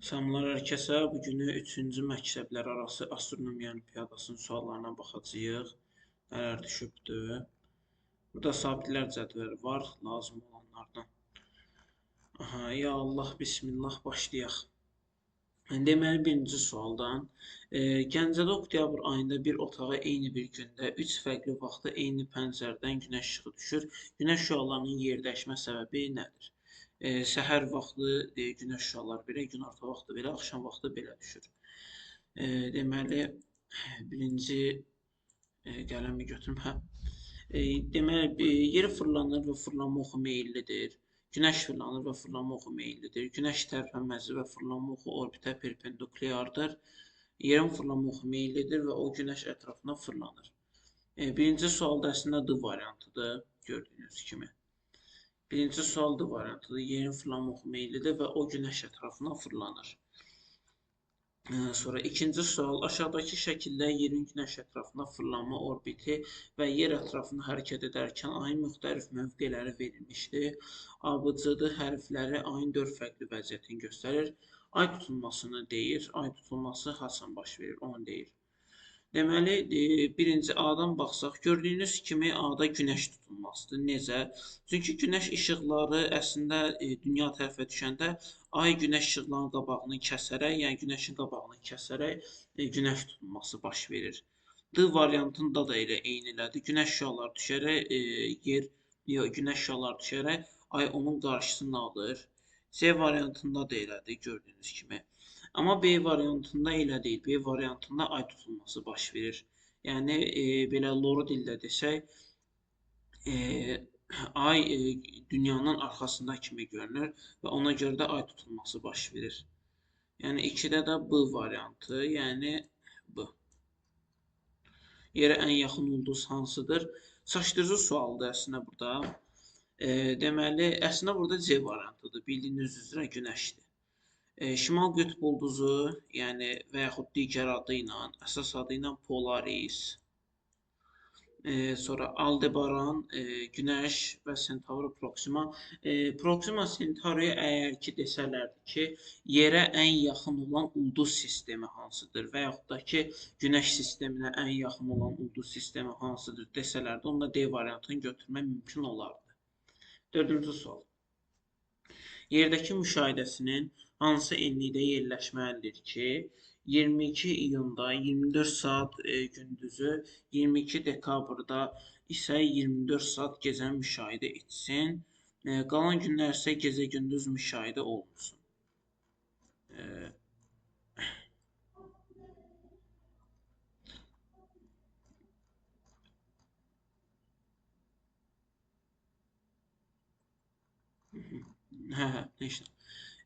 Salamlar hər kəsə. Bu günü 3-cü məktəblər arası astronomiya olimpiadasının suallarına baxacağıq. Nələr düşübdür? Burada sabitlər cədvəli var, lazım olanlardan. Aha, ya Allah, bismillah, başlayaq. Deməli, birinci sualdan. Gəncədə oktyabr ayında bir otağa eyni bir gündə 3 fərqli vaxtda eyni pəncərədən günəş işığı düşür. Günəş şüalarının yerdəyişmə səbəbi nədir? Səhər vaxtı günəş şüaları belə, günorta vaxtı belə, axşam vaxtı belə düşür. Deməli, birinci qələmi götürüm. Deməli, yer fırlanır və fırlanma oxu meyillidir. Günəş fırlanır və fırlanma oxu meyillidir. Günəş tərpənməzi və fırlanma oxu orbitə perpendikulyardır. Yerin fırlanma oxu meyillidir və o günəş ətrafına fırlanır. Birinci sualda əslində D variantıdır, gördüyünüz kimi. Birinci sual D variantıdır. Yerin fırlanma oxu meyillidir və o günəş ətrafına fırlanır. Sonra ikinci sual, aşağıdakı şəkildə yerin günəş ətrafına fırlanma orbiti və yer ətrafında hərəkət edərkən ayın müxtəlif mövqeləri verilmişdir. ABC-D hərfləri ayın 4 fərqli vəziyyətini göstərir. Ay tutulmasını deyir. Ay tutulması haçan baş verir, onu deyir. Deməli, birinci A-dan baxsaq, gördüyünüz kimi A-da günəş tutulmasıdır. Necə? Çünki günəş işıqları əslində dünya tərəfə düşəndə ay günəş işıqlarının qabağını kəsərək, yəni günəşin qabağını kəsərək günəş tutulması baş verir. D variantında da elə eynilədir. Günəş şüaları düşərək günəş şüaları düşərək ay onun qarşısını alır. C variantında da elədir, gördüyünüz kimi. Amma B variantında elə deyil. B variantında ay tutulması baş verir. Yəni, belə loru dildə desək, ay dünyanın arxasında kimi görünür və ona görə də ay tutulması baş verir. Yəni, 2-də də B variantı, yəni B. Yerə ən yaxın ulduz hansıdır? Çaşdırıcı sualdır əslində burada. Deməli, əslində burada C variantıdır. Bildiyiniz üzrə günəşdir. Şimal qütb ulduzu, yəni və yaxud digər adı ilə, əsas adı ilə Polaris, sonra Aldebaran, Günəş və Centauri Proxima. Proxima Centauriyə əgər ki desələrdi ki, yerə ən yaxın olan ulduz sistemi hansıdır və yaxud da ki, Günəş sisteminə ən yaxın olan ulduz sistemi hansıdır desələrdi, onda D variantını götürmək mümkün olardı. Dördüncü sual. Yerdəki müşahidəsinin hansı enlikdə yerləşməlidir ki, 22 iyunda 24 saat gündüzü, 22 dekabrda isə 24 saat gecə müşahidə etsin. Qalan günlər isə gecə-gündüz müşahidə olunsun. Neyse.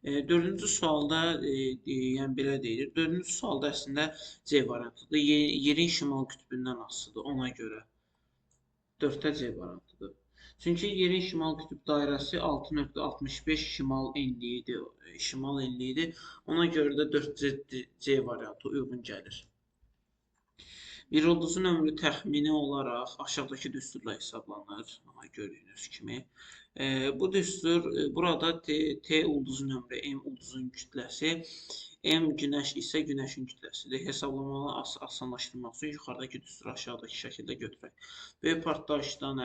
Dördüncü sualda yəni belə deyilir. Dördüncü sualda əslində C variantıdır. Yerin şimal qütbündən asılıdır ona görə. 4-də C variantıdır. Çünki yerin şimal qütb dairəsi 6.65 şimal enliyidir. Ona görə də 4 C variantı uyğun gəlir. Bir ulduzun ömrü təxmini olaraq aşağıdakı düsturla hesablanır. Gördüyünüz kimi. Bu düstur burada T ulduzun ömrü, M ulduzun kütləsi, M günəş isə günəşin kütləsidir. Hesablamaları asanlaşdırmaq üçün yuxarıdakı düsturu aşağıdakı şəkildə götürək. Böyük partlayışdan,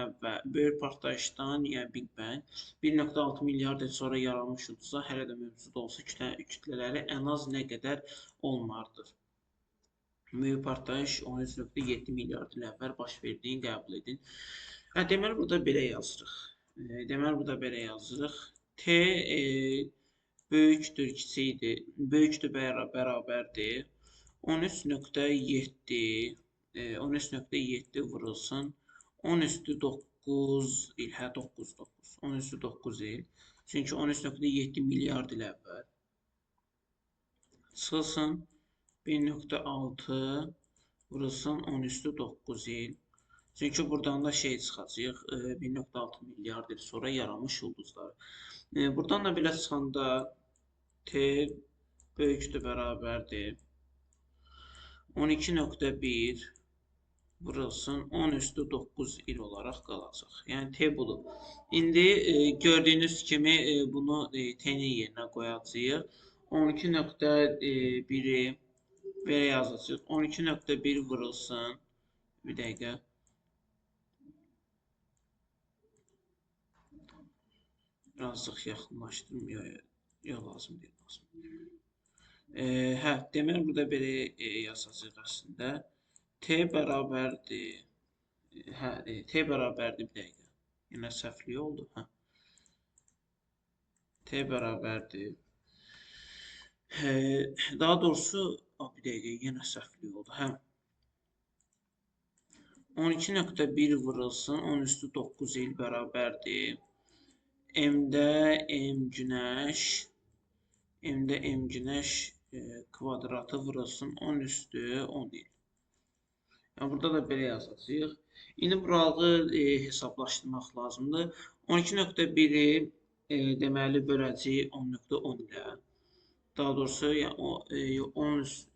yəni Big Bang 1.6 milyard il sonra yaranmış ulduza hələ də mövcud olsa kütlələri ən az nə qədər olmalıdır? Böyük partlayış 13.7 milyard il əvvəl baş verdiyini qəbul edin. Deməli, burada belə yazırıq. T böyükdür, kiçikdir. Böyükdür, bərabərdir. 13.7 vurulsun. 10 üstü 9 il. 10 üstü 9 il. Çünki 13.7 milyard il əvvəl. Çıxılsın. 1.6 vurulsun 10 üstü 9 il. Çünki buradan da şey çıxacaq, 1.6 milyard il sonra yaranmış ulduzlar. Buradan da belə çıxanda T böyükdür, bərabərdir. 12.1 vurulsun 10 üstü 9 il olaraq qalacaq. Yəni T budur. İndi gördüyünüz kimi bunu T-nin yerinə qoyacağıq. 12.1'i belə yazacağıq. 12.1 vurulsun. Bir dəqiqə. Birazcıq yaxınlaşdırım. Yox, lazım deyil. Hə, deməli burada belə yazacağıq əslində. T bərabərdir. Hə, T bərabərdir bir dəqiqə. Yenə səhvlik oldu. Hə. T bərabərdir. Daha doğrusu bir dəqiqə yenə səhvlik oldu. Hə. 12.1 vurulsun 10 üstü 9 il bərabərdir. M-də M günəş kvadratı vurulsun 10 üstü 10 il. Yəni, burada da belə yazacağıq. İndi buralı hesablaşdırmaq lazımdır. 12.1'i deməli böləcəyik 10.10 ilə. Daha doğrusu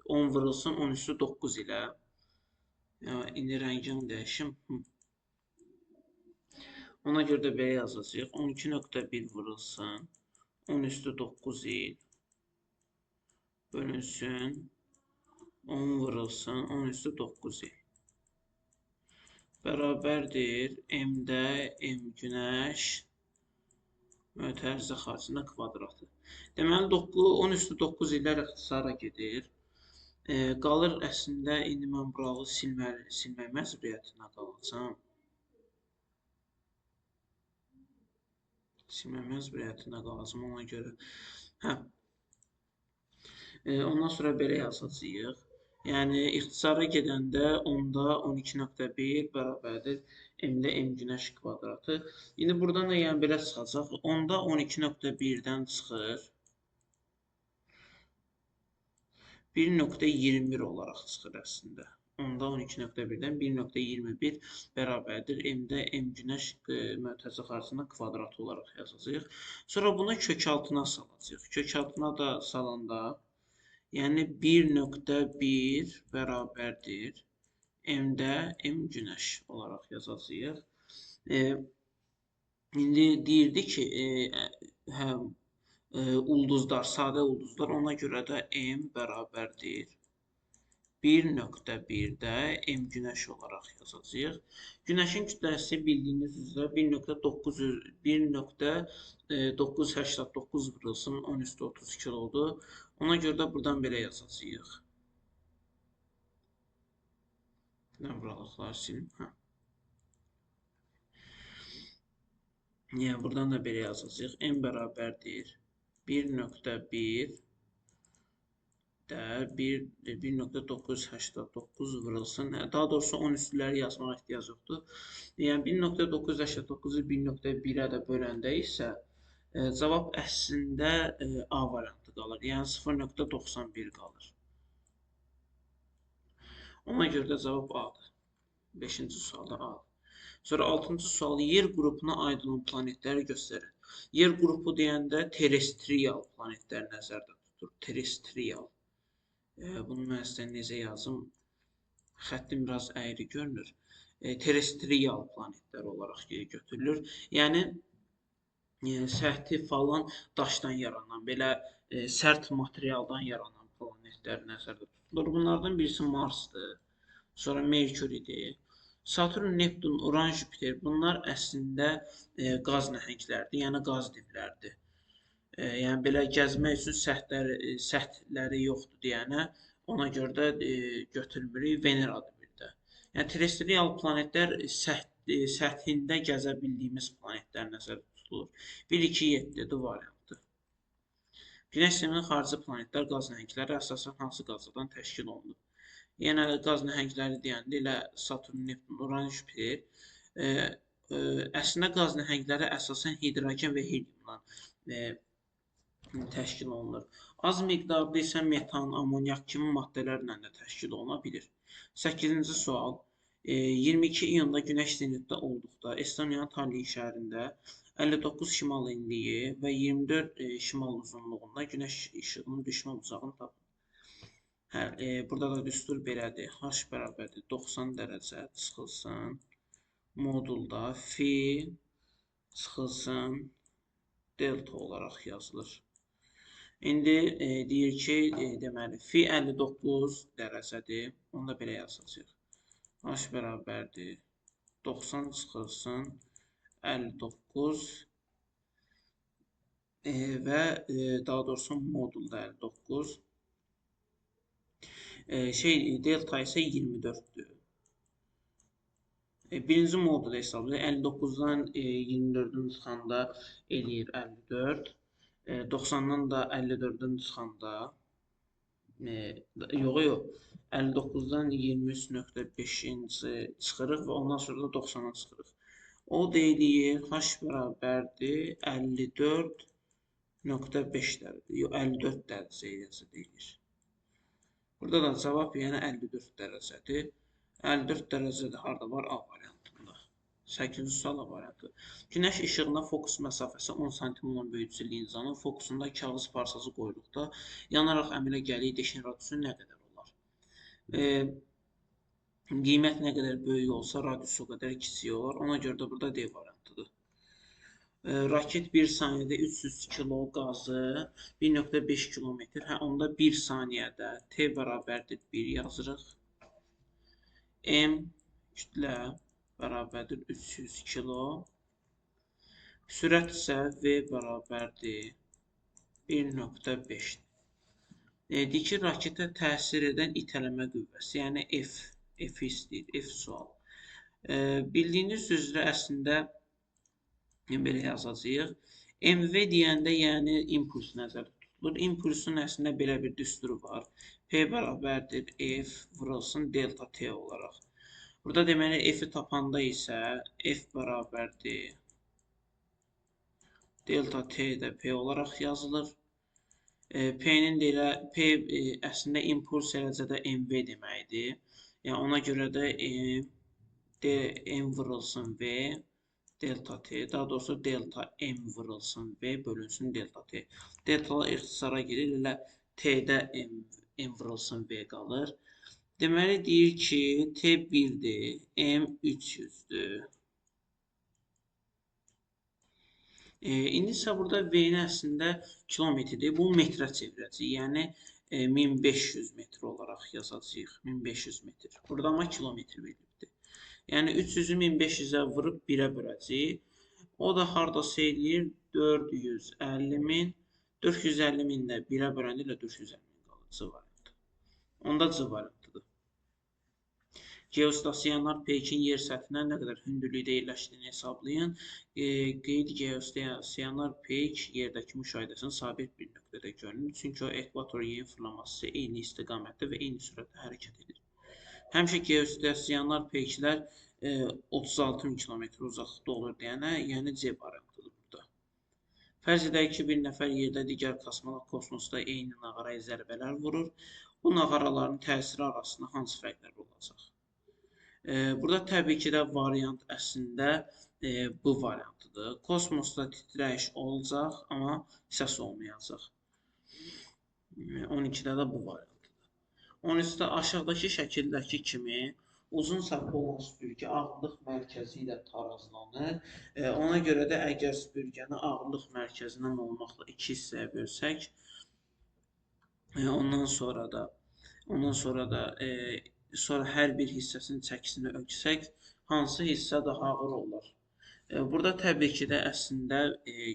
10 vurulsun 10 üstü 9 ilə. İndi rəngini dəyişim. Ona görə də belə yazacağıq. 12.1 vurulsun 10 üstü 9 il bölünsün 10 vurulsun 10 üstü 9 il. Bərabərdir M-də M günəş mötərizə xaricində kvadratı. Deməli 10 üstü 9 illər ixtisara gedir. Qalır əslində indi mən buralı silmək məcburiyyətinə qalacağam. Ona görə. Hə. Ondan sonra belə yazacağıq. Yəni ixtisara gedəndə 10-da 12.1 bərabərdir M-də M günəş kvadratı. İndi buradan da yəni belə çıxacaq. 10-da 12.1-dən çıxır. 1.21 olaraq çıxır əslində. 10-da 12.1-dən 1.21 bərabərdir M-də M günəş mötərizə xaricində kvadratı olaraq yazacağıq. Sonra bunu kök altına salacağıq. Kök altına da salanda yəni 1.1 bərabərdir M-də M günəş olaraq yazacağıq. İndi deyirdi ki, ulduzlar, sadə ulduzlar, ona görə də M bərabərdir 1.1-də M günəş olaraq yazacağıq. Günəşin kütləsi bildiyiniz üzrə 1.989 vurulsun 10 üstü 32 oldu. Ona görə də buradan belə yazacağıq. Buralıqları silim. Yəni, buradan da belə yazacağıq. M bərabərdir 1.1-də 1.989 vurulsun. Daha doğrusu 10 üstüləri yazmağa ehtiyac yoxdur. Yəni 1.989-u 1.1-ə də böləndə isə cavab əslində A variantı qalır. Yəni 0.91 qalır. Ona görə də cavab A-dır. 5-ci sualda A-dır. Sonra 6-cı sual yer qrupuna aid olan planetləri göstərin. Yer qrupu deyəndə terestrial planetlər nəzərdə tutulur. Terestrial. Bunu mən sizə necə yazım? Xəttim biraz əyri görünür. Terestrial planetlər olaraq götürülür. Yəni səthi falan daşdan yaranan, belə sərt materialdan yaranan planetlər nəzərdə tutulur. Bunlardan birisi Marsdır. Sonra Merkuridir. Saturn, Neptun, Uran, Jupiter bunlar əslində qaz nəhənglərdir, yəni qaz divlərdir. Yəni belə gəzmək üçün səthləri yoxdur deyənə, ona görə də götürmürük Veneradır bir də. Yəni terestrial planetlər səthində gəzə bildiyimiz planetlər nəzərdə tutulur. 1, 2, 7 variantı. Günəş sisteminin xarici planetlər qaz nəhəngləri əsasən hansı qazlardan təşkil olunur? Yenə qaz nəhəngləri deyəndə elə Saturn, Neptun, Uran, Jupiter. Əslində qaz nəhəngləri əsasən hidrogen və heliumdan təşkil olunur. Az miqdarda isə metan, amonyak kimi maddələrlə də təşkil oluna bilir. 8-ci sual. 22 iyunda Günəş zenitdə olduqda Estoniyanın Tallin şəhərində 59 şimal enliyi və 24 şimal uzunluğunda Günəş işığının düşmə uzağını tapın. Burada da düstur belədir. H bərabərdir 90 dərəcə çıxılsın. Modulda fi çıxılsın delta olaraq yazılır. İndi deyir ki, deməli, fi 59 dərəcədir. Onu da belə yazacağıq. H bərabərdir 90 çıxılsın 59 və daha doğrusu modulda 59. Delta isə 24'dür. Birinci modulu hesablayır. 59'dan 24'ün çıxanda eləyir 54. 90'dan da 54'ün çıxanda yox. 59'dan 23.5-ci çıxırıq və ondan sonra da 90'a çıxırıq. O deyir H bərabərdir 54.5 dərəcə. Yox, 54 dərəcə deyilir. Burada da cavab yəni 54 dərəcədir. 54 dərəcədə harda var? A variantında. 8-ci sual A variantı. Günəş işığına fokus məsafəsi 10 sm olan böyütücü linzanın fokusunda kağız parçası qoyduqda yanaraq əmələ gəliyi deşin radiusu nə qədər olar? Qiymət nə qədər böyük olsa radius o qədər kiçik olar. Ona görə də burada D variantıdır. Raket 1 saniyədə 300 kilo qazı 1.5 kilometr. Onda 1 saniyədə T bərabərdir 1 yazırıq. M kütlə bərabərdir 300 kilo. Sürət isə V bərabərdir 1.5. Deyir ki, raketə təsir edən itələmə qüvvəsi, yəni F istəyir, F sual. Bildiyiniz üzrə əslində belə yazacağıq. MV deyəndə yəni impuls nəzərdə tutulur. Impulsun əslində belə bir düsturu var. P bərabərdir F vurulsun delta T olaraq. Burada deməli F-i tapanda isə F bərabərdir delta T də P olaraq yazılır. P-nin əslində impuls eləcə də MV deməkdir. Yəni ona görə də M vurulsun V delta T, daha doğrusu delta M vurulsun V bölünsün delta T. Deltalar ixtisara girir, elə T-də M vurulsun V qalır. Deməli deyir ki, T 1-dir, M 300'dür. İndi isə burada V-ni əslində kilometrdir. Bu metrə çevirəcəyik. Yəni 1500 metr olaraq yazacağıq. 1500 metr. Burada amma kilometr verilibdir. Yəni 300'ü 1500'ə vurub 1'ə böləcəyik. O da hardasa eləyir 450.000. 450.000 də 1'ə böləndə ilə 450.000 qalır. C variantı. Onda C variantıdır. Geostasiyanar peykin yer səthindən nə qədər hündürlükdə yerləşdiyini hesablayın. Qeyd geostasiyanar peyk yerdəki müşahidəsinin sabit bir nöqtədə görünür. Çünki o ekvator yeyin fırlaması eyni istiqamətdə və eyni sürətdə hərəkət edir. Həmişə geostasiyanar peyklər 36.000 kilometr uzaqlıqda olur deyənə, yəni C variantıdır burada. Fərz edək ki, bir nəfər yerdə digər kosmonavt kosmosda eyni nağaraya zərbələr vurur. Bu nağaraların təsiri arasında hansı fərqlər olacaq? Burada təbii ki də variant əslində bu variantıdır. Kosmosda titrəyiş olacaq, amma səs olmayacaq. 12-də də bu variantıdır. 13-də aşağıdakı şəkildəki kimi uzun sapı olan süpürgə ağırlıq mərkəzi ilə tarazlanır. Ona görə də əgər süpürgəni ağırlıq mərkəzindən olmaqla 2 hissəyə bölsək, ondan sonra da hər bir hissəsinin çəkisini ölçsək, hansı hissə daha ağır olar? Burada təbii ki də əslində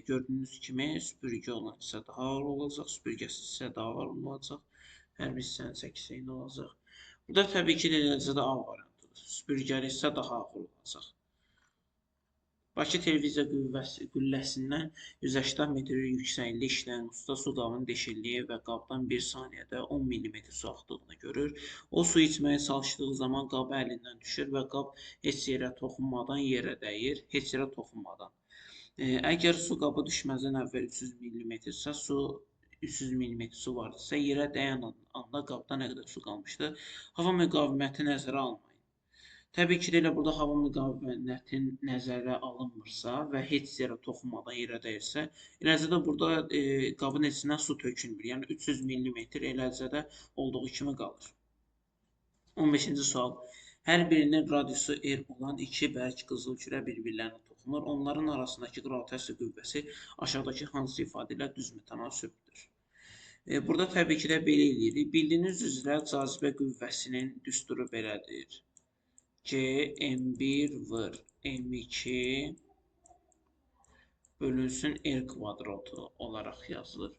gördüyünüz kimi süpürgə olan hissə daha ağır olacaq, süpürgəsiz hissə daha ağır olacaq, hər bir hissənin çəkisi eyni olacaq. Burada təbii ki də eləcə də A variantıdır. Süpürgəli hissə daha ağır olacaq. Bakı televiziya qülləsindən 180 metr yüksəklikdə işləyən usta su qabını deşirliyi və qabdan 1 saniyədə 10 mm su axdığını görür. O su içməyə çalışdığı zaman qabı əlindən düşür və qab heç yerə toxunmadan yerə dəyir. Heç yerə toxunmadan. Əgər su qabı düşməzdən əvvəl 300 mm-sə, 300 mm su varsa, yerə dəyən anda qabda nə qədər su qalmışdır? Hava müqaviməti nəzərə almayın. Təbii ki, elə burada hava müqaviməti nəzərə alınmırsa və heç yerə toxunmadan yerə dəyirsə, eləcə də burada qabın içindən su tökülmür. Yəni 300 mm eləcə də olduğu kimi qalır. 15-ci sual. Hər birinin radiusu R olan iki bərk qızıl kürə bir-birlərinə toxunur. Onların arasındakı qravitasiya qüvvəsi aşağıdakı hansı ifadə ilə düz mütənasibdir? Burada təbii ki də belə eləyirik. Bildiyiniz üzrə cazibə qüvvəsinin düsturu belədir. C M1 vır M2 bölünsün R kvadratı olaraq yazılır.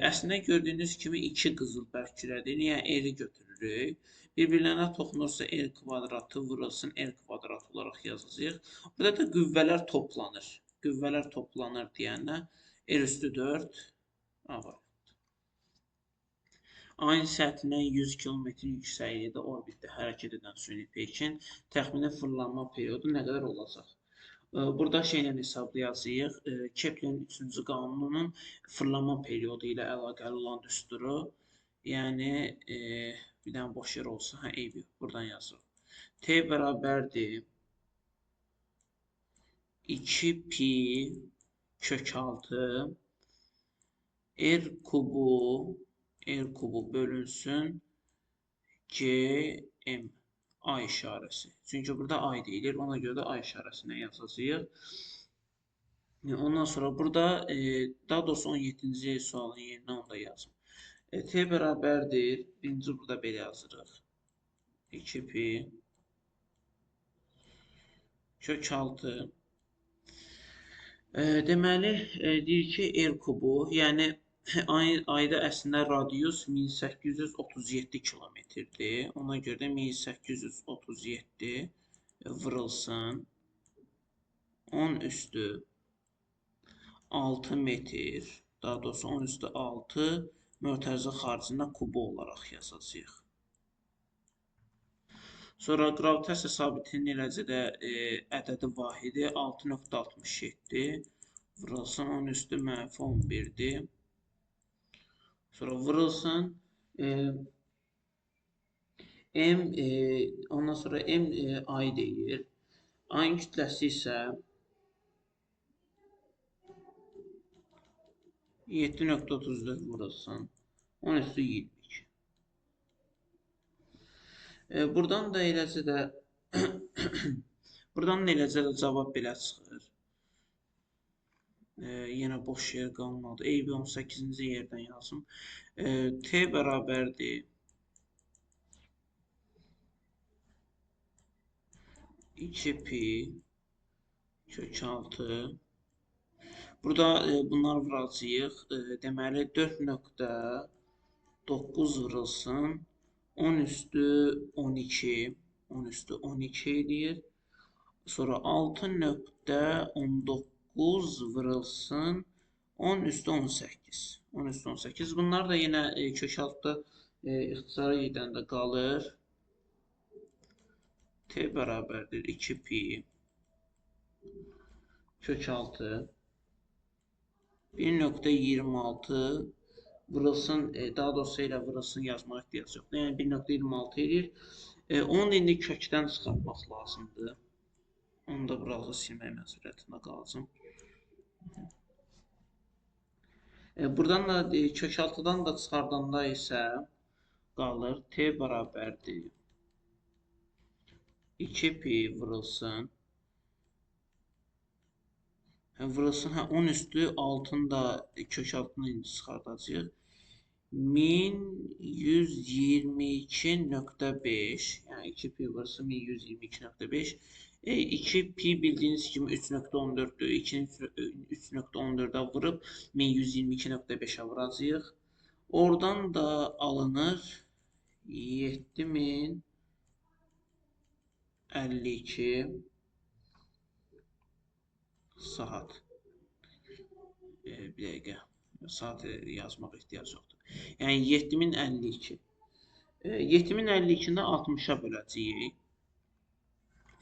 Əslində gördüyünüz kimi iki qızıl bərkirədir. Niyə R-i götürürük? Bir-birlərinə toxunursa R kvadratı vurulsun R kvadrat olaraq yazılacaq. Burada da qüvvələr toplanır. Qüvvələr toplanır deyəndə R üstü 4 A var. Ayın səthindən 100 km yüksəklikdə orbitdə hərəkət edən süni Pekin təxmini fırlanma periodu nə qədər olacaq? Burada şeylə hesablayacağıq. Keplerin 3-cü qanununun fırlanma periodu ilə əlaqəli olan düsturu. Yəni bir dənə boş yer olsa, eybi yox. Buradan yazırıq. T bərabərdir 2 pi kök 6 R kubu bölünsün Cm A işarəsi. Çünki burada ay deyilir. Ona görə də ay işarəsindən yazacağıq. Ondan sonra burada daha doğrusu 17-ci sualın yerinə onu da yazım. T bərabərdir. Birinci burada belə yazırıq. 2 pi kök 6. Deməli, deyir ki, R kubu, yəni ayda əslində radius 1837 kilometrdir. Ona görə də 1837 vurulsun 10 üstü 6 metr, daha doğrusu 10 üstü 6 mötərizə xaricində kubu olaraq yazacağıq. Sonra qravitasiya sabitinin eləcə də ədədi vahidi 6.67 vurulsun 10 üstü mənfi 11-dir. Sonra vurulsun ondan sonra M ay deyir. Ayın kütləsi isə 7.34 vurulsun 10 üstü 22. Buradan da eləcə də cavab belə çıxır. Yenə boş yer qalmadı. Eybi 18-ci yerdən yazım. T bərabərdir 2 pi kök 6. Burada bunlar vuracağıq. Deməli 4.9 vurulsun 10 üstü 12. 10 üstü 12 edir. Sonra 6.19 vurulsun 10 üstü 18. 10 üstü 18. Bunlar da yine kök altda ixtisara gedəndə qalır. T bərabərdir 2 pi kök 6 1.26 vurulsun, daha doğrusu ilə vurulsun yazmaq ehtiyac yoxdur. Yəni 1.26 edir. Onu da indi kökdən çıxartmaq lazımdır. Onu da buralı silmək məcburiyyətində qalacam. Buradan da kök 6-dan da çıxardanda isə qalır. T bərabərdir 2 pi vurulsun. Vurulsun 10 üstü 6'ını da kök 6'ını indi çıxardacağıq. 1122.5 yani 2 pi vurulsun 1122.5 2 pi bildiğiniz gibi 3.14'dür. 3.14'e vurup 1122.5'e vuracağıq. Oradan da alınır 7052 saat. Bir dəqiqə. Saat yazmaq ehtiyac yoxdur. Yəni 7052. 7052-ni 60-a böləcəyik.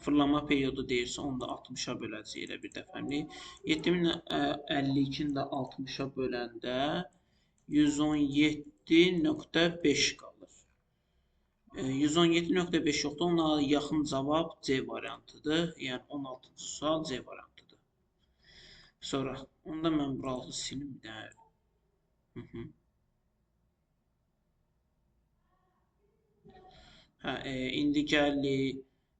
Fırlanma periodu deyirsə, onu da 60-a böləcəyik elə bir dəfəlik. 7052-ni də 60-a böləndə 117.5 qalır. 117.5 yoxdur. Ona yaxın cavab C variantıdır. Yəni 16-cı sual C variantıdır. Sonra onda mən buralı silim bir də. İndi gəlir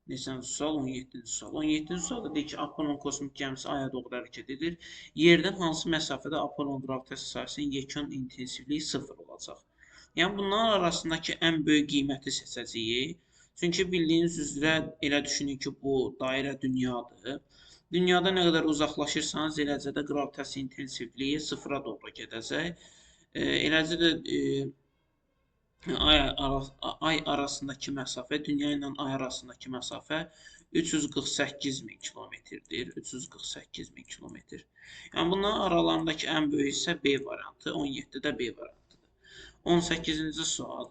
Neçənci sual? 17-ci sual. 17-ci sualda deyir ki, Apollon kosmik gəmisi Aya doğru hərəkət edir. Yerdən hansı məsafədə Apollon qravitasiya sahəsinin yekun intensivliyi 0 olacaq? Yəni bunların arasındakı ən böyük qiyməti seçəcəyik. Çünki bildiyiniz üzrə elə düşünün ki, bu dairə dünyadır. Dünyada nə qədər uzaqlaşırsanız, eləcə də qravitasiya intensivliyi 0-a doğru gedəcək. Eləcə də Ay arasındakı məsafə, Dünya ilə Ay arasındakı məsafə 348 min kilometrdir. 348 min kilometr. Yəni bunların aralarındakı ən böyük isə B variantı, 17-də B variantıdır. 18-ci sual.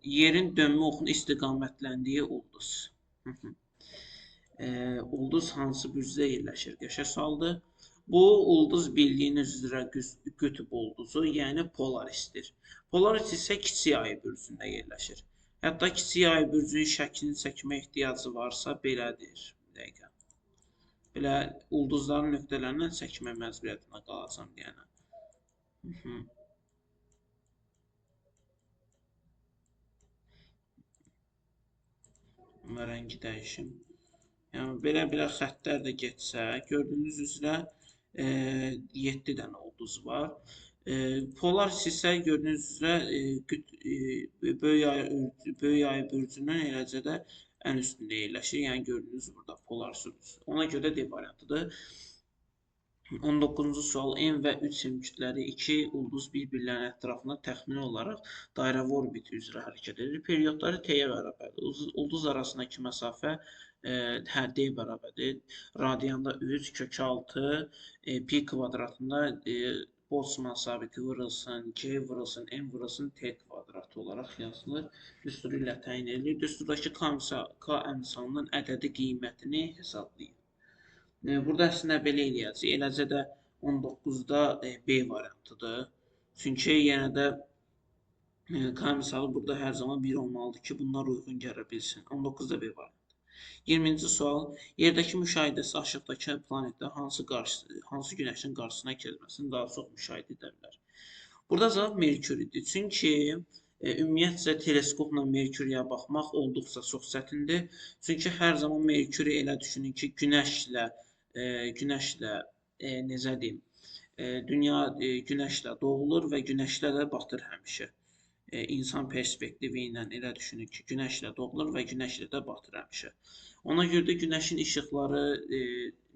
Yerin dönmə oxun istiqamətləndiyi ulduz. Ulduz hansı bürcdə yerləşir? Qəşəng sualdır. Bu ulduz bildiyiniz üzrə qütb ulduzu, yəni Polarisdir. Polaris isə kiçik ay bürcündə yerləşir. Hətta kiçik ay bürcünün şəklini çəkmə ehtiyacı varsa belədir. Bir dəqiqə. Belə ulduzların nöqtələrindən çəkmə məcburiyyətinə qalacam deyənə. Rəngi dəyişim. Yəni belə xəttlər də getsə, gördüyünüz üzrə 7 dənə ulduz var. Polaris isə gördüyünüz üzrə böyük ay bürcünün eləcə də ən üstündə yerləşir. Yəni gördüyünüz burada Polaris ulduzu. Ona görə D variantıdır. 19-cu sual. M və 3M kütləli iki ulduz bir-birlərinin ətrafında təxmini olaraq dairəvi orbit üzrə hərəkət edir. Periodları T-yə bərabərdir. Ulduz arasındakı məsafə D bərabərdir. Radianda 3 kök 6 pi kvadratında Boltzmann sabiti vurulsun, K vurulsun, M vurulsun, T kvadratı olaraq yazılır. Düsturu ilə təyin edilir. Düsturdakı K əmsalının ədədi qiymətini hesablayın. Burada əslində belə eləyəcək. Eləcə də 19-da B variantıdır. Çünki yenə də K misalı burada hər zaman 1 olmalıdır ki, bunlar uyğun gələ bilsin. 19-da B variantı. 20-ci sual. Yerdəki müşahidəsi aşağıdakı planetdə hansı günəşin qarşısına keçməsini daha çox müşahidə edə bilər? Burada cavab Merkuridir. Çünki ümumiyyətcə teleskopla Merkuriyə baxmaq olduqca çox çətindir. Çünki hər zaman Merkuri elə düşünün ki, günəşlə necə deyim, dünya günəşlə doğulur və günəşlə də batır həmişə. İnsan perspektivi ilə elə düşünün ki, günəşlə doğulur və günəşlə də batır həmişə. Ona görə də günəşin işıqları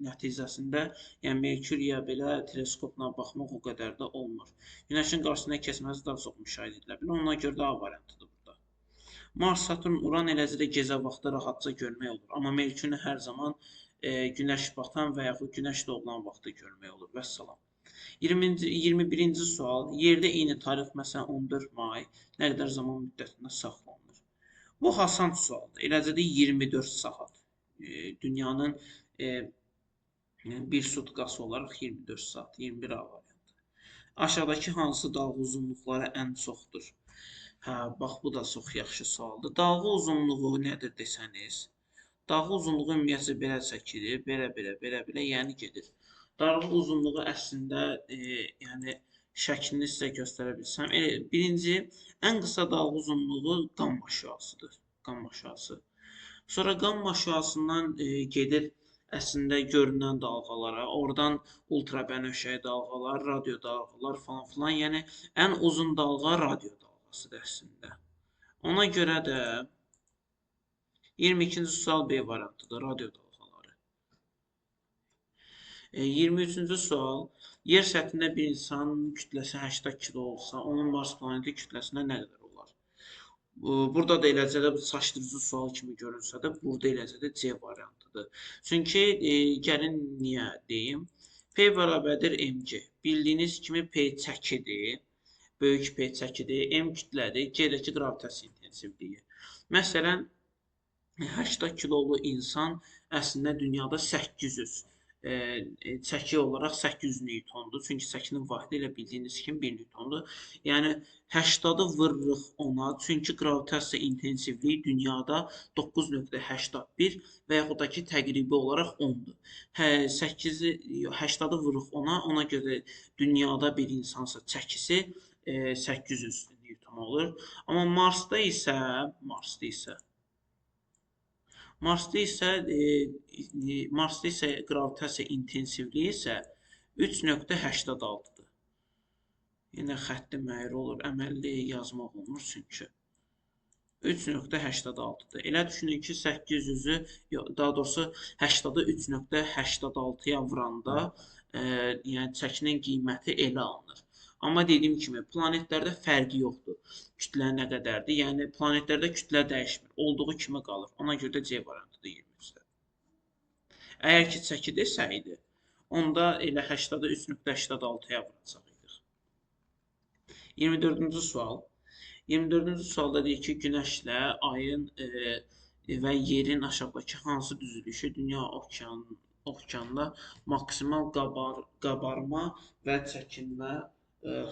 nəticəsində, yəni Merkuriyə belə teleskopla baxmaq o qədər də olmur. Günəşin qarşısına keçməsi daha çox müşahidə edilə bilər. Ona görə də A variantıdır burada. Mars, Saturn, Uran eləcə də gecə vaxtı rahatca görmək olur. Amma Merkurini hər zaman günəş batan və yaxud günəş doğulan vaxtı görmək olur. Vəssalam. 21-ci sual. Yerdə eyni tarix, məsələn 14 may, nə qədər zaman müddətində saxlanılır? Bu asan sualdır. Eləcə də 24 saat. Dünyanın bir sutkası olaraq 24 saat, 21 A variantı. Aşağıdakı hansı dalğa uzunluqları ən çoxdur? Bax, bu da çox yaxşı sualdır. Dalğa uzunluğu nədir desəniz? Dalğa uzunluğu ümumiyyətcə belə çəkilir, belə, yəni gedir. Dalğa uzunluğu əslində, yəni şəklini sizə göstərə bilsəm. Birinci, ən qısa dalğa uzunluğu qamma şüasıdır. Qamma şüası. Sonra qamma şüasından gedir əslində görünən dalğalara, oradan ultrabənövşəyi dalğalar, radio dalğalar falan filan. Yəni ən uzun dalğa radio dalğasıdır əslində. Ona görə də 22-ci sual B variantıdır, radio dalğaları. 23-cü sual. Yer səthində bir insanın kütləsi 80 kilo olsa, onun Mars planeti kütləsinə nə qədər olar? Burada da eləcə də çaşdırıcı sual kimi görünsə də, burada eləcə də C variantıdır. Çünki gəlin niyə deyim? P bərabərdir mg. Bildiyiniz kimi P çəkidir, böyük P çəkidir, m kütlədir, G-dəki qravitasiya intensivliyi. Məsələn, 80 kilolu insan əslində dünyada 800 çəki olaraq 800 newtondur. Çünki çəkinin vahidi elə bildiyiniz kimi 1 newtondur. Yəni 80-ı vırırıq ona. Çünki qravitasiya intensivliyi dünyada 9.81 və yaxud da ki təqribi olaraq 10-dur. 80-i vırırıq ona görə dünyada bir insansa çəkisi 800 newton olur. Amma Marsda isə Marsda isə qravitasiya intensivliyi isə 3,86-dır. Yenə xətti məyri olur, əməlli yazmaq olmur çünki. 3,86-dır. Elə düşünün ki, 800-ü, daha doğrusu 80-ı 3,86-ya vuranda, yəni çəkinin qiyməti elə alınır. Amma dediyim kimi, planetlərdə fərqi yoxdur. Kütlə nə qədərdir? Yəni, planetlərdə kütlə dəyişmir. Olduğu kimi qalır. Ona görə də C variantıdır 23-də. Əgər ki, çəki desəydi, onda elə 80-ı 3,86-ya vuracaqdıq. 24-cü sual. 24-cü sualda deyir ki, Günəşlə ayın və yerin aşağıdakı hansı düzülüşü dünya okeanında maksimal qabarma və çəkinmə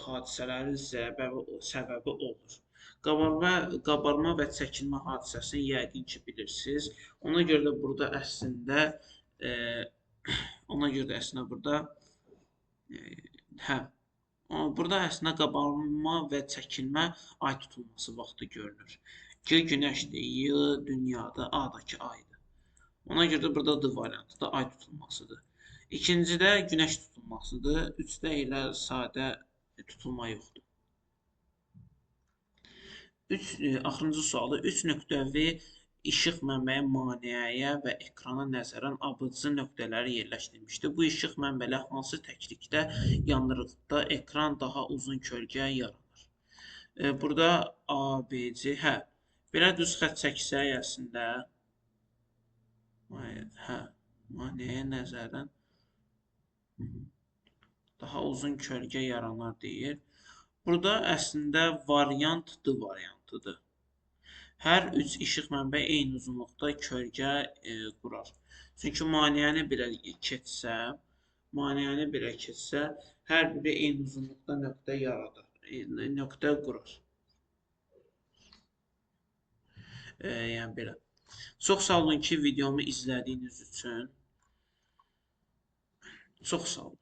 hadisələri səbəbi olur. Qabarma və çəkinmə hadisəsini yəqin ki, bilirsiniz. Ona görə də burada əslində burada əslində qabarma və çəkilmə ay tutulması vaxtı görünür. G Günəşdir, Y dünyadır, A-dakı aydır. Ona görə də burada D variantı da ay tutulmasıdır. İkincidə Günəş tutulmasıdır. 3-də elə sadə tutulma yoxdur. Axırıncı sualı 3 nöqtəvi işıq mənbəyi maneəyə və ekrana nəzərən abıcı nöqtələri yerləşdirmişdir. Bu işıq mənbələri hansı təklikdə yandırıldıqda ekran daha uzun kölgə yaranır? Burada A, B, C, belə düz xətt çəksək əslində, maneəyə nəzərən daha uzun kölgə yaranar deyir. Burada əslində variant D variantıdır. Hər 3 işıq mənbəyi eyni uzunluqda kölgə qurar. Çünki maneəni belə keçsə, hər biri eyni uzunluqda nöqtə yaradır, nöqtə qurar. Yəni belə. Çox sağ olun ki, videomu izlədiyiniz üçün. Çox sağ olun.